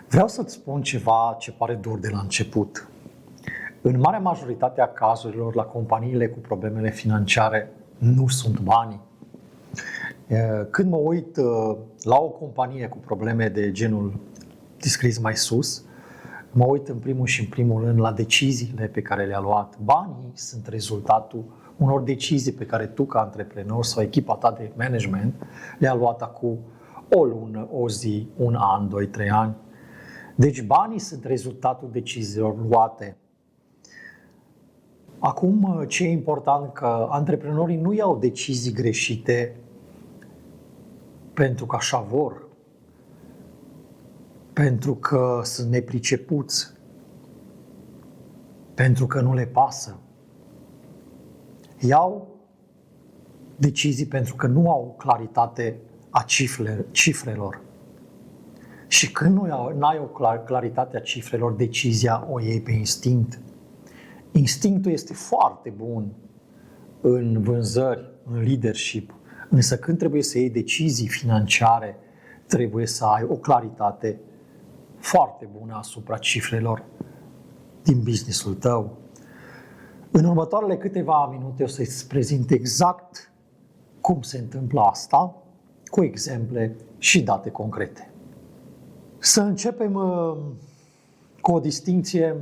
Vreau să-ți spun ceva ce pare dur de la început. În marea majoritate a cazurilor, la companiile cu problemele financiare, nu sunt banii. Când mă uit la o companie cu probleme de genul descris mai sus, mă uit în primul rând la deciziile pe care le-a luat. Banii sunt rezultatul unor decizii pe care tu, ca antreprenor sau echipa ta de management, le-a luat acum o lună, o zi, un an, 2, 3 ani. Deci banii sunt rezultatul deciziilor luate. Acum, ce e important, că antreprenorii nu iau decizii greșite pentru că așa vor, pentru că sunt nepricepuți, pentru că nu le pasă. Iau decizii pentru că nu au claritate a cifrelor. Și când nu ai o claritate a cifrelor, decizia o iei pe instinct. Instinctul este foarte bun în vânzări, în leadership, însă când trebuie să iei decizii financiare, trebuie să ai o claritate foarte bună asupra cifrelor din business-ul tău. În următoarele câteva minute o să-ți prezint exact cum se întâmplă asta, cu exemple și date concrete. Să începem cu o distincție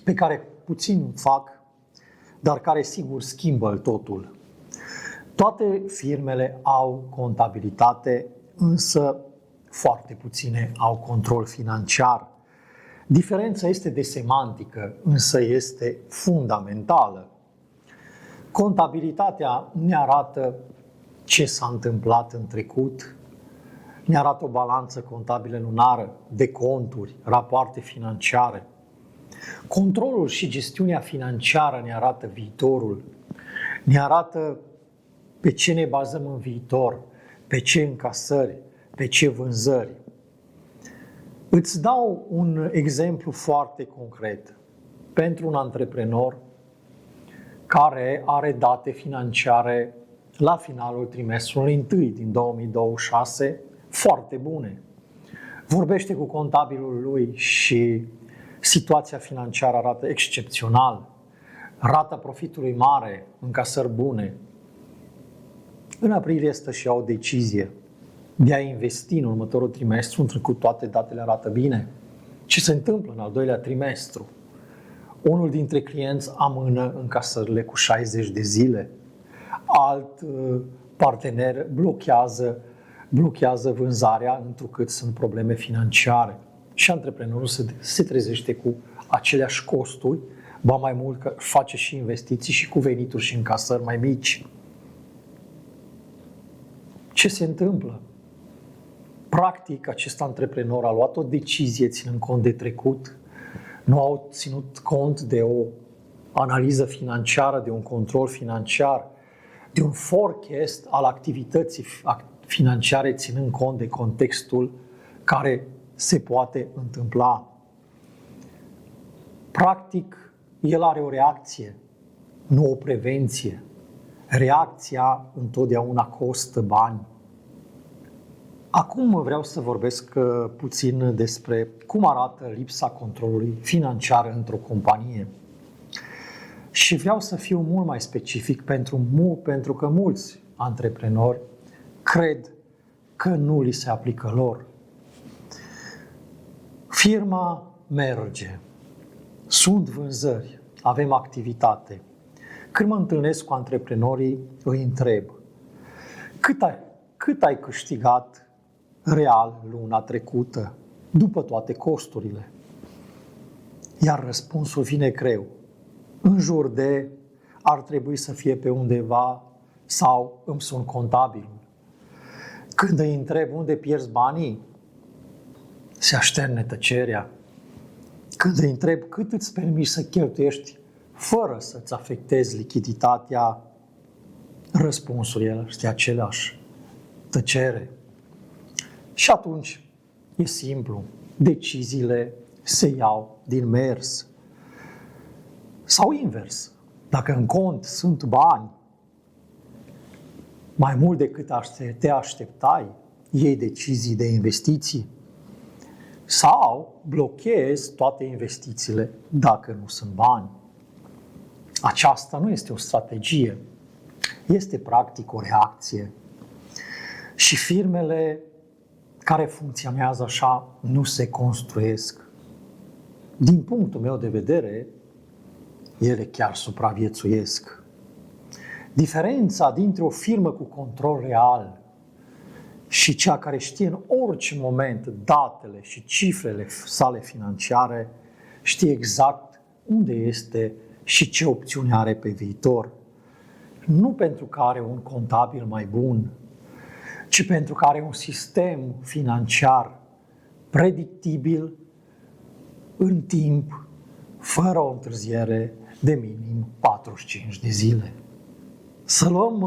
pe care puțin fac, dar care sigur schimbă totul. Toate firmele au contabilitate, însă foarte puține au control financiar. Diferența este de semantică, însă este fundamentală. Contabilitatea ne arată ce s-a întâmplat în trecut, ne arată o balanță contabilă lunară, de conturi, rapoarte financiare. Controlul și gestiunea financiară ne arată viitorul, ne arată pe ce ne bazăm în viitor, pe ce încasări, pe ce vânzări. Îți dau un exemplu foarte concret pentru un antreprenor care are date financiare la finalul trimestrului 1 din 2026 foarte bune. Vorbește cu contabilul lui și situația financiară arată excepțional. Rata profitului mare, încasări bune. În aprilie stă și ia o decizie de a investi în următorul trimestru, în trecut toate datele arată bine. Ce se întâmplă în al doilea trimestru? Unul dintre clienți amână încasările cu 60 de zile. Alt partener blochează vânzarea întrucât sunt probleme financiare. Și antreprenorul se trezește cu aceleași costuri, ba mai mult că face și investiții și cu venituri și încasări mai mici. Ce se întâmplă? Practic, acest antreprenor a luat o decizie ținând cont de trecut, nu au ținut cont de o analiză financiară, de un control financiar, de un forecast al activității financiare ținând cont de contextul care se poate întâmpla. Practic, el are o reacție, nu o prevenție. Reacția întotdeauna costă bani. Acum vreau să vorbesc puțin despre cum arată lipsa controlului financiar într-o companie. Și vreau să fiu mult mai specific pentru că mulți antreprenori cred că nu li se aplică lor. Firma merge, sunt vânzări, avem activitate. Când mă întâlnesc cu antreprenorii, îi întreb: cât ai câștigat real luna trecută, după toate costurile? Iar răspunsul vine greu. În jur de, ar trebui să fie pe undeva, sau îmi sun contabilul. Când îi întreb unde pierzi banii, se așterne tăcerea. Când îi întreb cât îți permiți să cheltuiești fără să-ți afectezi lichiditatea, răspunsul este același: tăcere. Și atunci e simplu, deciziile se iau din mers. Sau invers, dacă în cont sunt bani mai mult decât te așteptai, iei decizii de investiții. sau blochezi toate investițiile dacă nu sunt bani. Aceasta nu este o strategie, este practic o reacție. Și firmele care funcționează așa nu se construiesc. Din punctul meu de vedere, ele chiar supraviețuiesc. Diferența dintre o firmă cu control real și cea care știe în orice moment datele și cifrele sale financiare, știe exact unde este și ce opțiune are pe viitor. Nu pentru că are un contabil mai bun, ci pentru că are un sistem financiar predictibil în timp, fără o întârziere de minim 45 de zile. Să luăm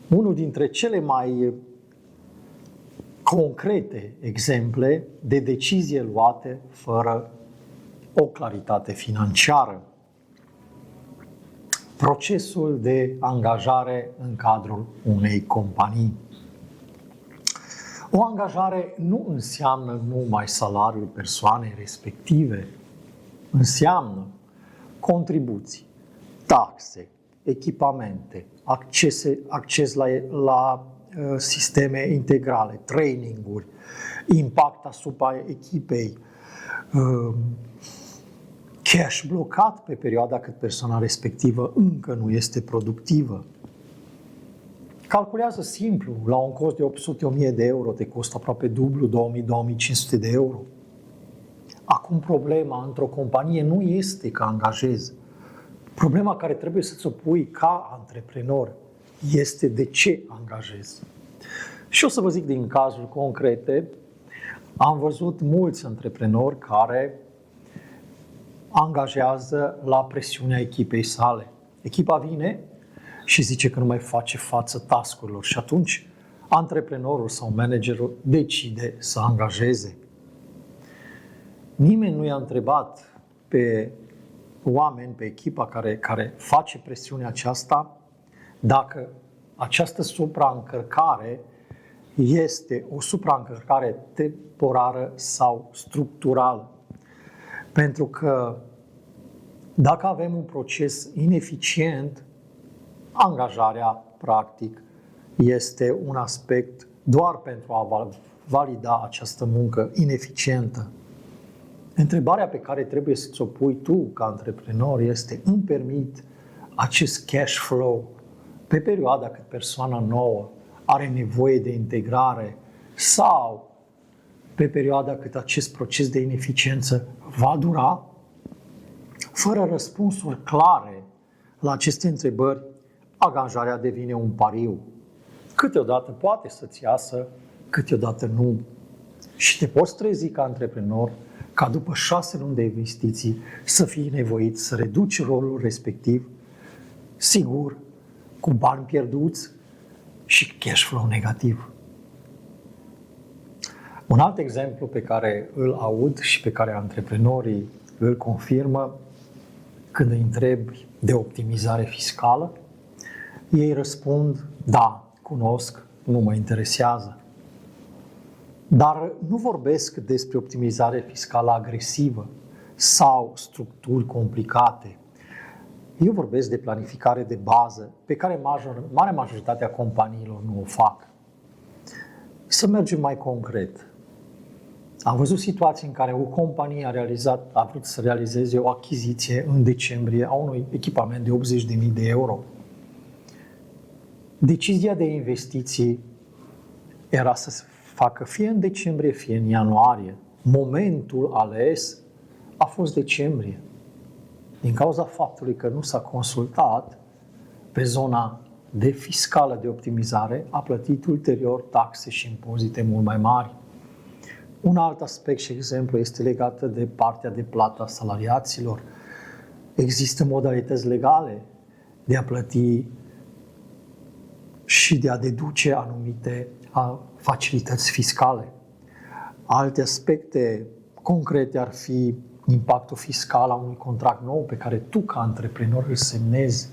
unul dintre cele mai concrete exemple de decizie luate fără o claritate financiară. Procesul de angajare în cadrul unei companii. O angajare nu înseamnă numai salariul persoanei respective, înseamnă contribuții, taxe, echipamente, acces la sisteme integrale, traininguri, impact asupra echipei, cash blocat pe perioada cât persoana respectivă încă nu este productivă. Calculează simplu, la un cost de 800-1000 de euro te costă aproape dublu, 2000-2500 de euro. Acum problema într-o companie nu este că angajezi. Problema care trebuie să ți-o pui ca antreprenor este de ce angajezi. Și o să vă zic din cazuri concrete, am văzut mulți antreprenori care angajează la presiunea echipei sale. Echipa vine și zice că nu mai face față task-urilor și atunci antreprenorul sau managerul decide să angajeze. Nimeni nu i-a întrebat pe oameni, pe echipa care face presiunea aceasta, dacă această supraîncărcare este o supraîncărcare temporară sau structurală. Pentru că dacă avem un proces ineficient, angajarea, practic, este un aspect doar pentru a valida această muncă ineficientă. Întrebarea pe care trebuie să ți-o pui tu ca antreprenor este: îmi permit acest cash flow pe perioada cât persoana nouă are nevoie de integrare sau pe perioada cât acest proces de ineficiență va dura? Fără răspunsuri clare la aceste întrebări, angajarea devine un pariu. Câteodată poate să-ți iasă, câteodată nu. Și te poți trezi ca antreprenor ca după 6 luni de investiții să fii nevoit să reduci rolul respectiv, sigur, cu bani pierduți și cash flow negativ. Un alt exemplu pe care îl aud și pe care antreprenorii îl confirmă când îi întrebi de optimizare fiscală, ei răspund: da, cunosc, nu mă interesează. Dar nu vorbesc despre optimizare fiscală agresivă sau structuri complicate. Eu vorbesc de planificare de bază pe care marea majoritatea companiilor nu o fac. Să mergem mai concret. Am văzut situații în care o companie a vrut să realizeze o achiziție în decembrie a unui echipament de 80.000 de euro. Decizia de investiții era să se facă fie în decembrie, fie în ianuarie. Momentul ales a fost decembrie. Din cauza faptului că nu s-a consultat pe zona de fiscală de optimizare, a plătit ulterior taxe și impozite mult mai mari. Un alt aspect și exemplu este legat de partea de plată a salariaților. Există modalități legale de a plăti și de a deduce anumite facilități fiscale. Alte aspecte concrete ar fi impactul fiscal a unui contract nou pe care tu, ca antreprenor, îl semnezi.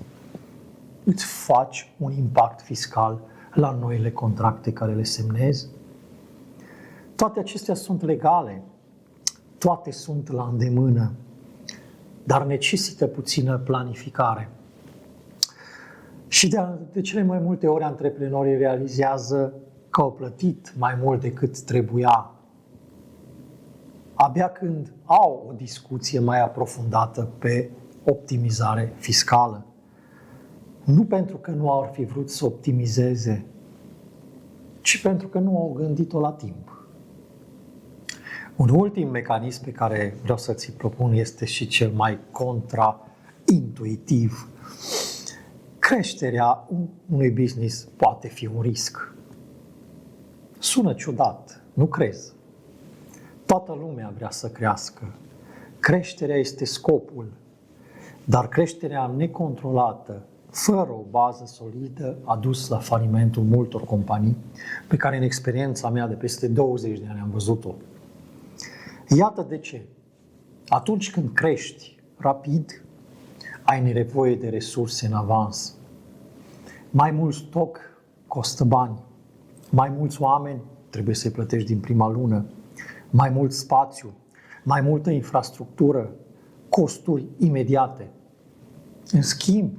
Îți faci un impact fiscal la noile contracte care le semnezi. Toate acestea sunt legale, toate sunt la îndemână, dar necesită puțină planificare. Și de cele mai multe ori antreprenorii realizează că au plătit mai mult decât trebuia, abia când au o discuție mai aprofundată pe optimizare fiscală. Nu pentru că nu ar fi vrut să optimizeze, ci pentru că nu au gândit-o la timp. Un ultim mecanism pe care vreau să ți-l propun este și cel mai contraintuitiv. Creșterea unui business poate fi un risc. Sună ciudat, nu crezi? Toată lumea vrea să crească. Creșterea este scopul, dar creșterea necontrolată, fără o bază solidă, a dus la falimentul multor companii pe care în experiența mea de peste 20 de ani am văzut-o. Iată de ce. Atunci când crești rapid, ai nevoie de resurse în avans. Mai mult stoc costă bani. Mai mulți oameni trebuie să-i plătești din prima lună. Mai mult spațiu, mai multă infrastructură, costuri imediate. În schimb,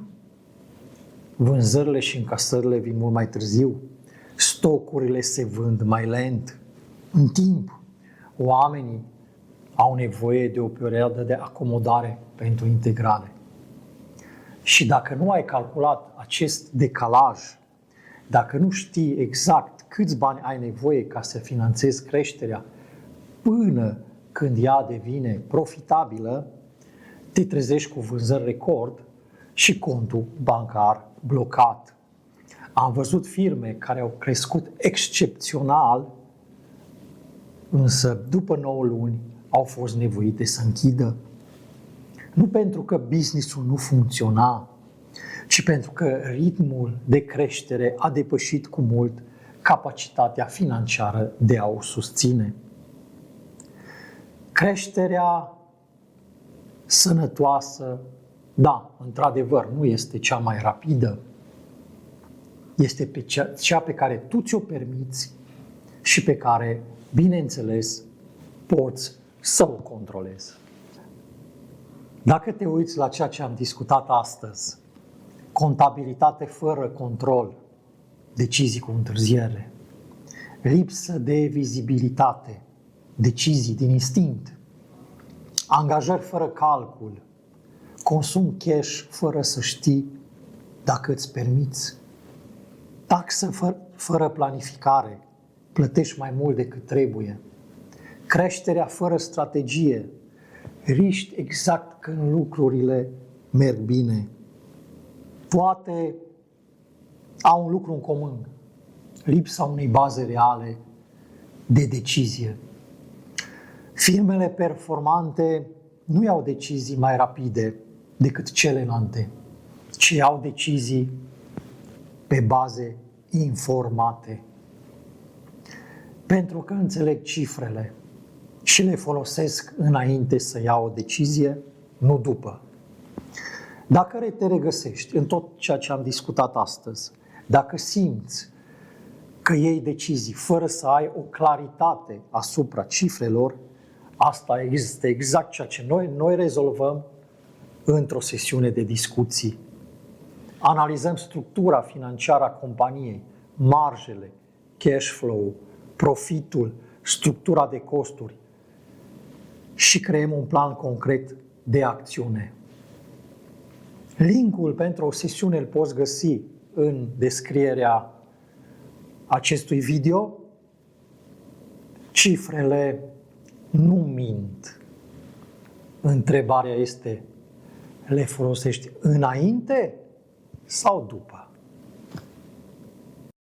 vânzările și încasările vin mult mai târziu. Stocurile se vând mai lent. În timp, oamenii au nevoie de o perioadă de acomodare pentru integrare. Și dacă nu ai calculat acest decalaj, dacă nu știi exact câți bani ai nevoie ca să finanțezi creșterea până când ea devine profitabilă, te trezești cu vânzări record și contul bancar blocat. Am văzut firme care au crescut excepțional, însă după 9 luni au fost nevoite să închidă. Nu pentru că business-ul nu funcționa, ci pentru că ritmul de creștere a depășit cu mult capacitatea financiară de a o susține. Creșterea sănătoasă, da, într-adevăr, nu este cea mai rapidă, este cea pe care tu ți-o permiți și pe care, bineînțeles, poți să o controlezi. Dacă te uiți la ceea ce am discutat astăzi, contabilitate fără control, decizii cu întârziere, lipsă de vizibilitate, decizii din instinct, angajări fără calcul, consum cash fără să știi dacă îți permiți, taxă fără planificare, plătești mai mult decât trebuie, creșterea fără strategie, riști exact când lucrurile merg bine. Toate au un lucru în comun, lipsa unei baze reale de decizie. Firmele performante nu iau decizii mai rapide decât celelalte, ci iau decizii pe baze informate. Pentru că înțeleg cifrele și le folosesc înainte să iau o decizie, nu după. Dacă te regăsești în tot ceea ce am discutat astăzi, dacă simți că iei decizii fără să ai o claritate asupra cifrelor, asta este exact ceea ce noi rezolvăm într-o sesiune de discuții. Analizăm structura financiară a companiei, marjele, cash flow, profitul, structura de costuri și creăm un plan concret de acțiune. Linkul pentru o sesiune îl poți găsi în descrierea acestui video. Cifrele nu mint. Întrebarea este, le folosești înainte sau după?